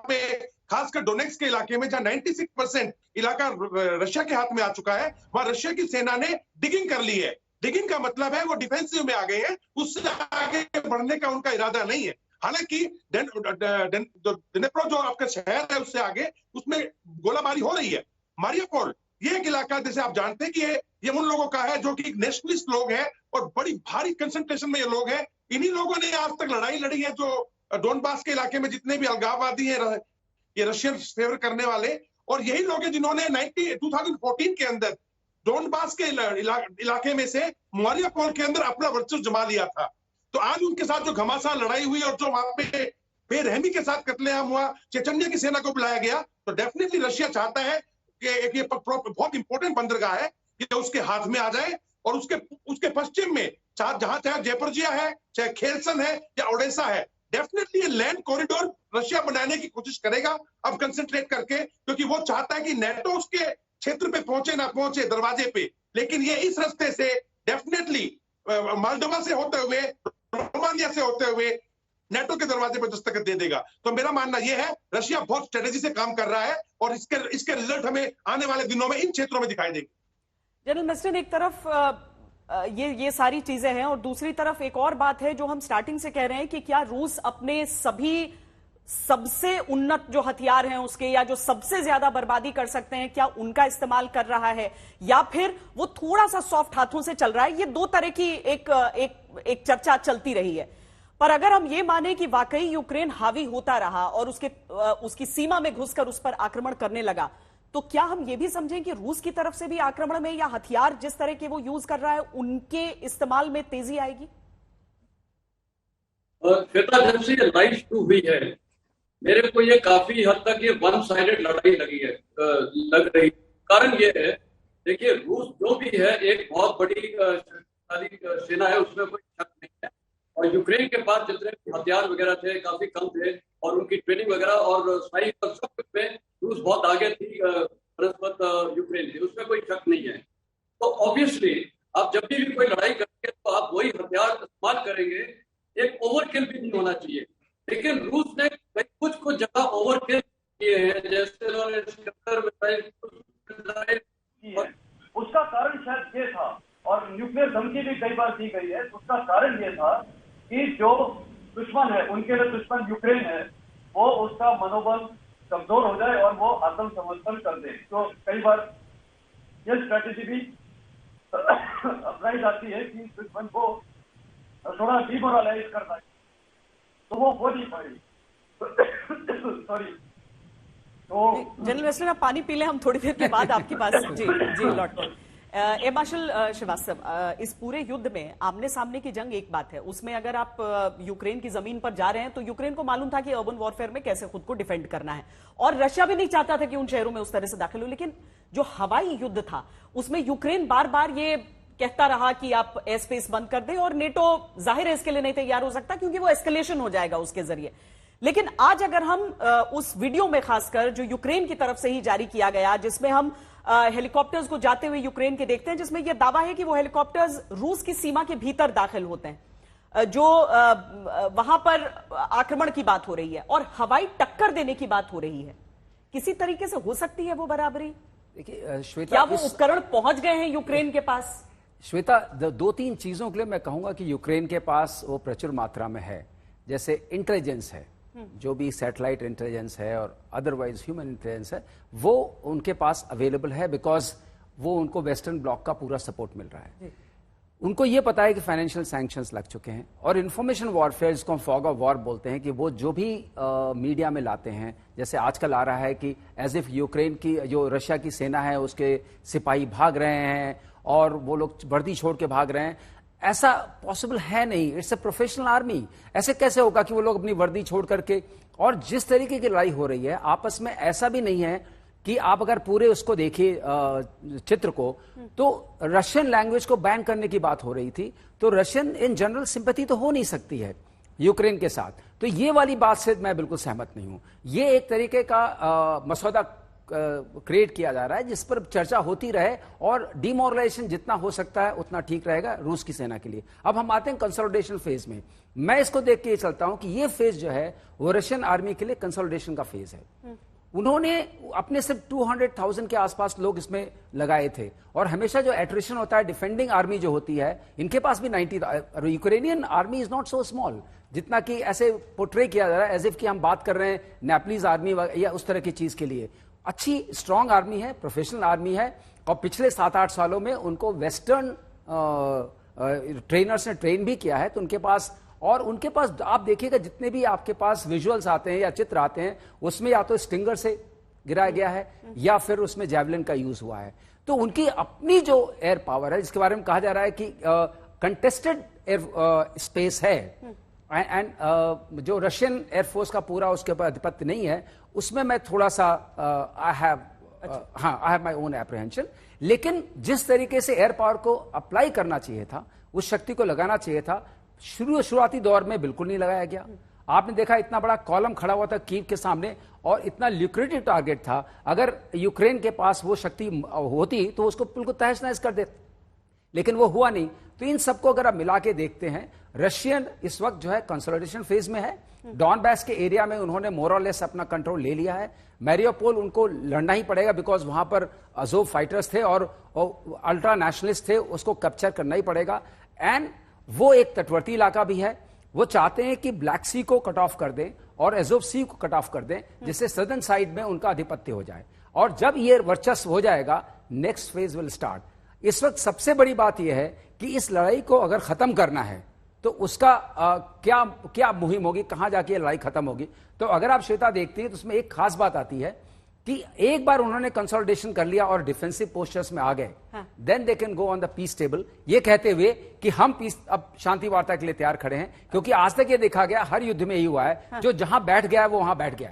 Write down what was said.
पे खासकर डोनेट्स्क के इलाके में, जहां 96% इलाका रशिया के हाथ में आ चुका है, वहां रशिया की सेना ने डिगिंग कर ली है। डिगिंग का मतलब है वो डिफेंसिव में आ गए हैं, उससे आगे बढ़ने का उनका इरादा नहीं है। हालांकि डिनेप्रो जो आपका शहर है उससे आगे, उसमें गोलाबारी हो रही है। मारियापोल ये एक इलाका, जैसे आप जानते हैं कि ये उन लोगों का है जो कि नेशनलिस्ट लोग हैं और बड़ी भारी कंसंट्रेशन में ये लोग हैं। इन्हीं लोगों ने आज तक लड़ाई लड़ी है, जो डोनबास के इलाके में जितने भी अलगाववादी हैं, ये रशियन फेवर करने वाले, और यही लोग हैं जिन्होंने 2014 के अंदर डोनबास के इलाके में से मारियापोल के अंदर अपना वर्चस्व जमा लिया था। तो आज उनके साथ जो घमासान लड़ाई हुई और जो वहां पे बेरहमी के साथ कत्लेआम हुआ, चेचन्या की सेना को बुलाया गया, तो डेफिनेटली रशिया चाहता है कि ये बहुत इंपॉर्टेंट बंदरगाह है कि उसके हाथ में आ जाए, और उसके पश्चिम में जहां चाहे जेपोर्जिया है, चाहे खेलसन है या ओडेसा है, डेफिनेटली ये लैंड कॉरिडोर रशिया बनाने की कोशिश करेगा अब कंसंट्रेट करके, क्योंकि वो चाहता है कि नेटो उसके क्षेत्र पे पहुंचे ना पहुंचे, दरवाजे पे, लेकिन ये इस रास्ते से डेफिनेटली मोल्डोवा से होते हुए, रोमानिया से होते हुए नेटो के दरवाजे पर दस्तखत दे देगा। तो मेरा मानना यह है रशिया बहुत स्ट्रेटेजी से काम कर रहा है और इसके रिजल्ट हमें आने वाले दिनों में इन क्षेत्रों में दिखाई देंगे। जनरल मस्टिन, एक तरफ ये सारी चीजें हैं और दूसरी तरफ एक और बात है जो हम स्टार्टिंग से कह रहे हैं कि क्या रूस अपने सभी सबसे उन्नत जो हथियार हैं उसके, या जो सबसे ज्यादा बर्बादी कर सकते हैं, क्या उनका इस्तेमाल कर रहा है, या फिर वो थोड़ा सा सॉफ्ट हाथों से चल रहा है? ये दो तरह की एक चर्चा चलती रही है। पर अगर हम ये माने कि वाकई यूक्रेन हावी होता रहा और उसकी सीमा में घुसकर उस पर आक्रमण करने लगा, तो क्या हम ये भी समझें कि रूस की तरफ से भी आक्रमण में या हथियार जिस तरह के वो यूज कर रहा है उनके इस्तेमाल में तेजी आएगी? श्वेता, जब से ये लाइव शुरू हुई है, मेरे को ये काफी हद तक ये वन साइडेड लड़ाई लग रही। कारण ये है, देखिए, रूस जो भी है एक बहुत बड़ी शक्तिशाली सेना है, उसमें कोई शक नहीं है। और यूक्रेन के पास जितने हथियार वगैरह थे काफी कम थे, और उनकी ट्रेनिंग वगैरह और साइज और सब कुछ में रूस बहुत आगे थी बनस्पत यूक्रेन से, उसमें कोई शक नहीं है। तो ऑब्वियसली आप जब भी कोई लड़ाई करेंगे तो आप वही हथियार इस्तेमाल करेंगे। एक ओवरकिल भी नहीं होना चाहिए, लेकिन रूस ने कुछ जगह ओवरकिल किए हैं, जैसे उन्होंने उसका कारण शायद ये था, और न्यूक्लियर धमकी भी कई बार दी गई है, उसका कारण ये था कि जो दुश्मन है, उनके लिए दुश्मन यूक्रेन है, वो उसका मनोबल कमजोर हो जाए और वो आत्मसमर्पण कर दे। तो कई बार ये स्ट्रैटेजी भी अपनाई जाती है कि दुश्मन को थोड़ा डिमोरलाइज करना है, तो वो हो नहीं पाएगी। सॉरी। तो जनरल मस्टिन, आप पानी पी लें, हम थोड़ी देर के बाद आपके पास जी लौटते हैं। एयर मार्शल श्रीवास्तव, इस पूरे युद्ध में आमने सामने की जंग एक बात है, उसमें अगर आप यूक्रेन की जमीन पर जा रहे हैं तो यूक्रेन को मालूम था कि अर्बन वॉरफेयर में कैसे खुद को डिफेंड करना है, और रशिया भी नहीं चाहता था कि उन शहरों में उस तरह से दाखिल हो। लेकिन जो हवाई युद्ध था उसमें यूक्रेन बार बार ये कहता रहा कि आप एयर स्पेस बंद कर दें, और नेटो जाहिर है इसके लिए नहीं तैयार हो सकता क्योंकि वो एस्केलेशन हो जाएगा उसके जरिए। लेकिन आज अगर हम उस वीडियो में खासकर जो यूक्रेन की तरफ से ही जारी किया गया, जिसमें हम हेलीकॉप्टर्स को जाते हुए यूक्रेन के देखते हैं, जिसमें यह दावा है कि वो हेलीकॉप्टर्स रूस की सीमा के भीतर दाखिल होते हैं, जो वहां पर आक्रमण की बात हो रही है और हवाई टक्कर देने की बात हो रही है, किसी तरीके से हो सकती है वो बराबरी? देखिए श्वेता, क्या वो उपकरण पहुंच गए हैं यूक्रेन के पास? श्वेता, दो तीन चीजों के लिए मैं कहूंगा कि यूक्रेन के पास वो प्रचुर मात्रा में है। जैसे इंटेलिजेंस है, जो भी सैटेलाइट इंटेलिजेंस है और अदरवाइज ह्यूमन इंटेलिजेंस है, वो उनके पास अवेलेबल है, बिकॉज वो उनको वेस्टर्न ब्लॉक का पूरा सपोर्ट मिल रहा है। उनको ये पता है कि फाइनेंशियल सैंक्शंस लग चुके हैं, और इंफॉर्मेशन वॉरफेयर, जिसको हम फॉग ऑफ वॉर बोलते हैं, कि वो जो भी मीडिया में लाते हैं, जैसे आजकल आ रहा है कि एज इफ यूक्रेन की जो रशिया की सेना है उसके सिपाही भाग रहे हैं और वो लोग वर्दी छोड़ के भाग रहे हैं, ऐसा पॉसिबल है नहीं। इट्स ए प्रोफेशनल आर्मी, ऐसे कैसे होगा कि वो लोग अपनी वर्दी छोड़ करके, और जिस तरीके की लड़ाई हो रही है आपस में, ऐसा भी नहीं है कि आप अगर पूरे उसको देखिए चित्र को, तो रशियन लैंग्वेज को बैन करने की बात हो रही थी, तो रशियन इन जनरल सिंपैथी तो हो नहीं सकती है यूक्रेन के साथ। तो ये वाली बात से मैं बिल्कुल सहमत नहीं हूं। ये एक तरीके का मसौदा क्रिएट किया जा रहा है जिस पर चर्चा होती रहे और डिमोरलाइजेशन जितना हो सकता है उतना ठीक रहेगा रूस की सेना के लिए। अब हम आते हैं कंसोलिडेशन फेज में। मैं इसको देख के ये चलता हूं कि ये फेज जो है वो रशियन आर्मी के लिए कंसोलिडेशन का फेज है। उन्होंने अपने सिर्फ 200,000 के आसपास लोग इसमें लगाए थे और हमेशा जो एट्रिशन होता है डिफेंडिंग आर्मी जो होती है इनके पास भी 90। Ukrainian army is not so small जितना कि ऐसे पोर्ट्रे किया जा रहा है एज इफ कि हम बात कर रहे हैं नेपलीज आर्मी या उस तरह की चीज के लिए। अच्छी स्ट्रांग आर्मी है, प्रोफेशनल आर्मी है और पिछले 7-8 सालों में उनको वेस्टर्न ट्रेनर्स ने ट्रेन भी किया है। तो उनके पास आप देखिएगा जितने भी आपके पास विजुअल्स आते हैं या चित्र आते हैं उसमें या तो स्टिंगर से गिराया गया है या फिर उसमें जैवलिन का यूज हुआ है। तो उनकी अपनी जो एयर पावर है जिसके बारे में कहा जा रहा है कि कंटेस्टेड एयर स्पेस है एंड जो रशियन एयरफोर्स का पूरा उसके ऊपर आधिपत्य नहीं है उसमें मैं थोड़ा सा I have my own apprehension. लेकिन जिस तरीके से एयर पावर को अप्लाई करना चाहिए था, उस शक्ति को लगाना चाहिए था, शुरुआती दौर में बिल्कुल नहीं लगाया गया। आपने देखा इतना बड़ा कॉलम खड़ा हुआ था कीव के सामने और इतना ल्यूक्रेटिव टारगेट था। अगर यूक्रेन के पास वो शक्ति होती तो उसको बिल्कुल तहस नहस कर देते, लेकिन वो हुआ नहीं। तो इन सबको अगर आप मिला के देखते हैं, रशियन इस वक्त जो है कंसोलिडेशन फेज में है। डॉनबैस के एरिया में उन्होंने मोर और लेस अपना कंट्रोल ले लिया है। मैरियोपोल उनको लड़ना ही पड़ेगा बिकॉज वहां पर अजोव फाइटर्स थे और अल्ट्रा नेशनलिस्ट थे, उसको कैप्चर करना ही पड़ेगा। एंड वो एक तटवर्ती इलाका भी है। वो चाहते हैं कि ब्लैक सी को कट ऑफ कर दें और एजोव सी को कट ऑफ कर दें जिससे सदर्न साइड में उनका आधिपत्य हो जाए। और जब ये वर्चस्व हो जाएगा नेक्स्ट फेज विल स्टार्ट। इस वक्त सबसे बड़ी बात यह है कि इस लड़ाई को अगर खत्म करना है तो उसका क्या मुहिम होगी, कहां जाके लड़ाई खत्म होगी। तो अगर आप श्वेता देखती हैं तो उसमें एक खास बात आती है कि एक बार उन्होंने कंसोलिडेशन कर लिया और डिफेंसिव पोस्चर्स में आ गए, then they can go on the peace table, ये कहते हुए कि हम पीस अब शांति वार्ता के लिए तैयार खड़े हैं। क्योंकि आज तक ये देखा गया हर युद्ध में यही हुआ है, जो जहां बैठ गया है वो वहां बैठ गया है।